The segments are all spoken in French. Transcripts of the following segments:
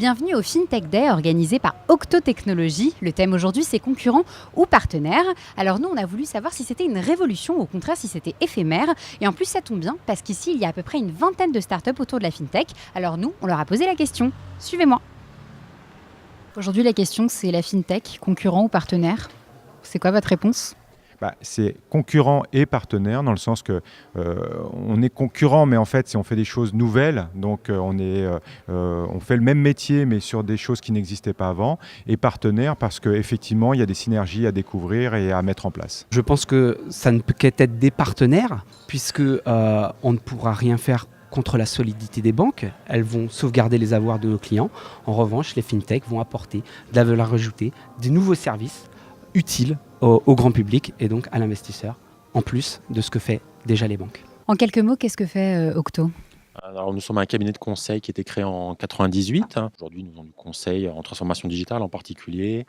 Bienvenue au FinTech Day organisé par Octo Technologies. Le thème aujourd'hui, c'est concurrents ou partenaires. Alors nous, on a voulu savoir si c'était une révolution ou au contraire si c'était éphémère. Et en plus, ça tombe bien parce qu'ici, il y a à peu près une vingtaine de startups autour de la FinTech. Alors nous, on leur a posé la question. Suivez-moi. Aujourd'hui, la question, c'est la FinTech, concurrent ou partenaire. C'est quoi votre réponse ? C'est concurrent et partenaire dans le sens que on est concurrent, mais en fait, si on fait des choses nouvelles, donc on fait le même métier, mais sur des choses qui n'existaient pas avant, et partenaire parce qu'effectivement, il y a des synergies à découvrir et à mettre en place. Je pense que ça ne peut qu'être des partenaires, puisque on ne pourra rien faire contre la solidité des banques. Elles vont sauvegarder les avoirs de nos clients. En revanche, les fintech vont apporter de la valeur ajoutée, des nouveaux services utiles au grand public et donc à l'investisseur, en plus de ce que fait déjà les banques. En quelques mots, qu'est-ce que fait Octo ? Alors, nous sommes un cabinet de conseil qui a été créé en 1998. Aujourd'hui, nous faisons du conseil en transformation digitale en particulier.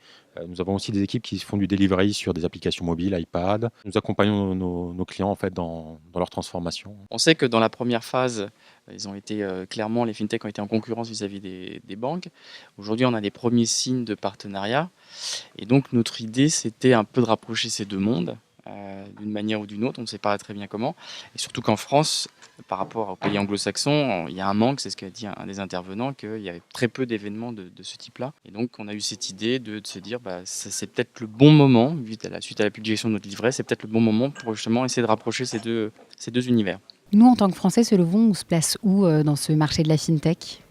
Nous avons aussi des équipes qui font du delivery sur des applications mobiles, iPad. Nous accompagnons nos clients en fait, dans leur transformation. On sait que dans la première phase, ils ont été clairement, les fintechs ont été en concurrence vis-à-vis des banques. Aujourd'hui, on a des premiers signes de partenariat. Et donc, notre idée, c'était un peu de rapprocher ces deux mondes d'une manière ou d'une autre. On ne sait pas très bien comment. Et surtout qu'en France, par rapport aux pays anglo-saxons, il y a un manque, c'est ce qu'a dit un des intervenants, qu'il y avait très peu d'événements de ce type-là. Et donc, on a eu cette idée de se dire, c'est peut-être le bon moment, suite à la publication de notre livret, c'est peut-être le bon moment pour justement essayer de rapprocher ces deux univers. Nous, en tant que Français, on se place où dans ce marché de la FinTech ?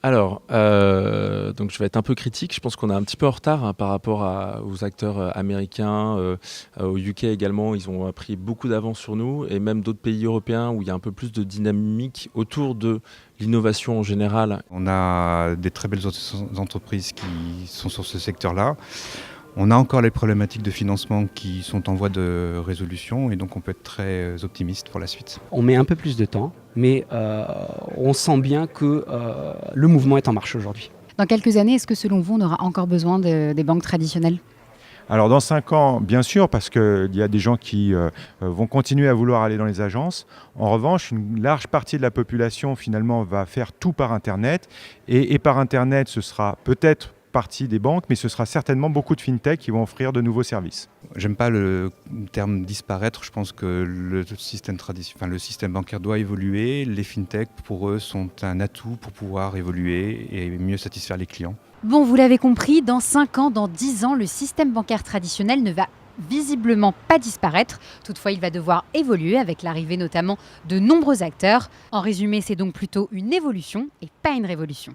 Alors, donc je vais être un peu critique. Je pense qu'on est un petit peu en retard par rapport aux acteurs américains, au UK également. Ils ont pris beaucoup d'avance sur nous et même d'autres pays européens où il y a un peu plus de dynamique autour de l'innovation en général. On a des très belles entreprises qui sont sur ce secteur-là. On a encore les problématiques de financement qui sont en voie de résolution et donc on peut être très optimiste pour la suite. On met un peu plus de temps, mais on sent bien que le mouvement est en marche aujourd'hui. Dans quelques années, est-ce que selon vous, on aura encore besoin des banques traditionnelles ? Alors dans 5 ans, bien sûr, parce qu'il y a des gens qui vont continuer à vouloir aller dans les agences. En revanche, une large partie de la population finalement va faire tout par Internet. Et par Internet, ce sera peut-être partie des banques, mais ce sera certainement beaucoup de fintech qui vont offrir de nouveaux services. J'aime pas le terme disparaître, je pense que le système bancaire doit évoluer. Les fintech, pour eux, sont un atout pour pouvoir évoluer et mieux satisfaire les clients. Bon, vous l'avez compris, dans 5 ans, dans 10 ans, le système bancaire traditionnel ne va visiblement pas disparaître. Toutefois, il va devoir évoluer avec l'arrivée notamment de nombreux acteurs. En résumé, c'est donc plutôt une évolution et pas une révolution.